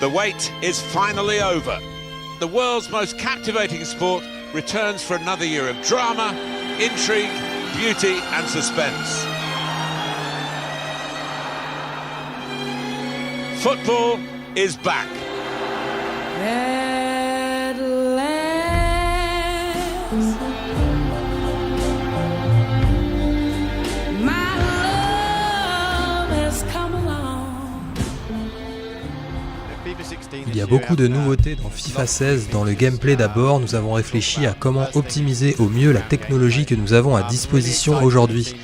The wait is finally over. The world's most captivating sport returns for another year of drama, intrigue, beauty and suspense. Football is back. At last, my love has come along. Il y a beaucoup de nouveautés dans FIFA 16. Dans le gameplay d'abord, nous avons réfléchi à comment optimiser au mieux la technologie que nous avons à disposition aujourd'hui.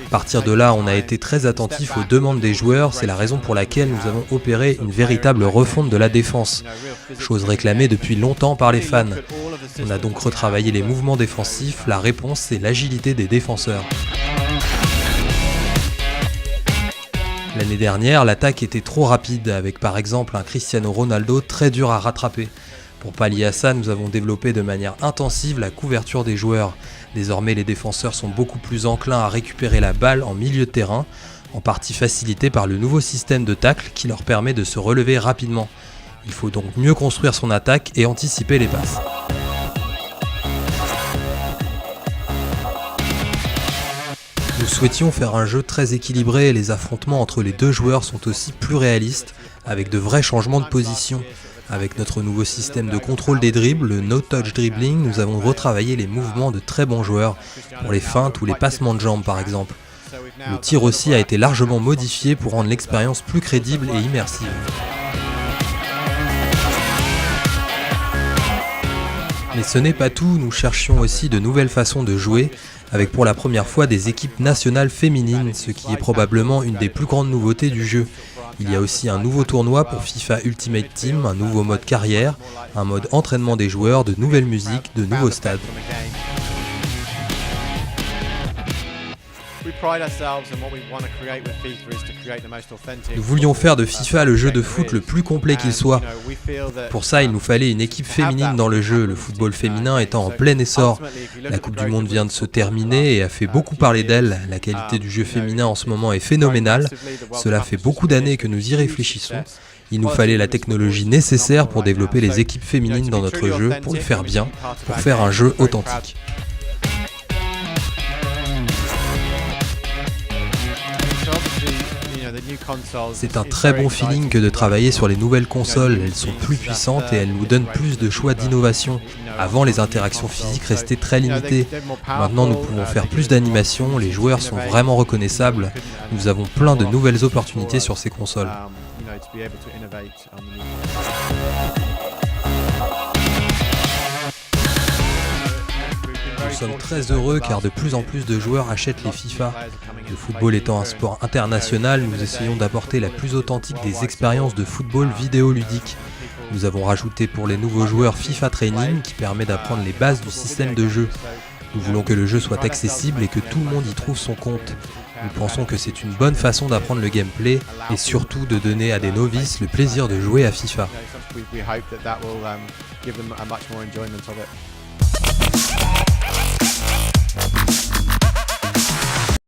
À partir de là, on a été très attentif aux demandes des joueurs, c'est la raison pour laquelle nous avons opéré une véritable refonte de la défense, chose réclamée depuis longtemps par les fans. On a donc retravaillé les mouvements défensifs, la réponse c'est l'agilité des défenseurs. L'année dernière, l'attaque était trop rapide, avec par exemple un Cristiano Ronaldo très dur à rattraper. Pour pallier à ça, nous avons développé de manière intensive la couverture des joueurs. Désormais, les défenseurs sont beaucoup plus enclins à récupérer la balle en milieu de terrain, en partie facilité par le nouveau système de tacle qui leur permet de se relever rapidement. Il faut donc mieux construire son attaque et anticiper les passes. Nous souhaitions faire un jeu très équilibré et les affrontements entre les deux joueurs sont aussi plus réalistes, avec de vrais changements de position. Avec notre nouveau système de contrôle des dribbles, le no-touch dribbling, nous avons retravaillé les mouvements de très bons joueurs, pour les feintes ou les passements de jambes par exemple. Le tir aussi a été largement modifié pour rendre l'expérience plus crédible et immersive. Mais ce n'est pas tout, nous cherchions aussi de nouvelles façons de jouer, avec pour la première fois des équipes nationales féminines, ce qui est probablement une des plus grandes nouveautés du jeu. Il y a aussi un nouveau tournoi pour FIFA Ultimate Team, un nouveau mode carrière, un mode entraînement des joueurs, de nouvelles musiques, de nouveaux stades. Nous voulions faire de FIFA le jeu de foot le plus complet qu'il soit. Pour ça, il nous fallait une équipe féminine dans le jeu, le football féminin étant en plein essor. La Coupe du Monde vient de se terminer et a fait beaucoup parler d'elle. La qualité du jeu féminin en ce moment est phénoménale. Cela fait beaucoup d'années que nous y réfléchissons. Il nous fallait la technologie nécessaire pour développer les équipes féminines dans notre jeu, pour le faire bien, pour faire un jeu authentique. C'est un très bon feeling que de travailler sur les nouvelles consoles, elles sont plus puissantes et elles nous donnent plus de choix d'innovation. Avant, les interactions physiques restaient très limitées. Maintenant, nous pouvons faire plus d'animations, les joueurs sont vraiment reconnaissables. Nous avons plein de nouvelles opportunités sur ces consoles. Nous sommes très heureux car de plus en plus de joueurs achètent les FIFA. Le football étant un sport international, nous essayons d'apporter la plus authentique des expériences de football vidéoludique. Nous avons rajouté pour les nouveaux joueurs FIFA Training qui permet d'apprendre les bases du système de jeu. Nous voulons que le jeu soit accessible et que tout le monde y trouve son compte. Nous pensons que c'est une bonne façon d'apprendre le gameplay et surtout de donner à des novices le plaisir de jouer à FIFA.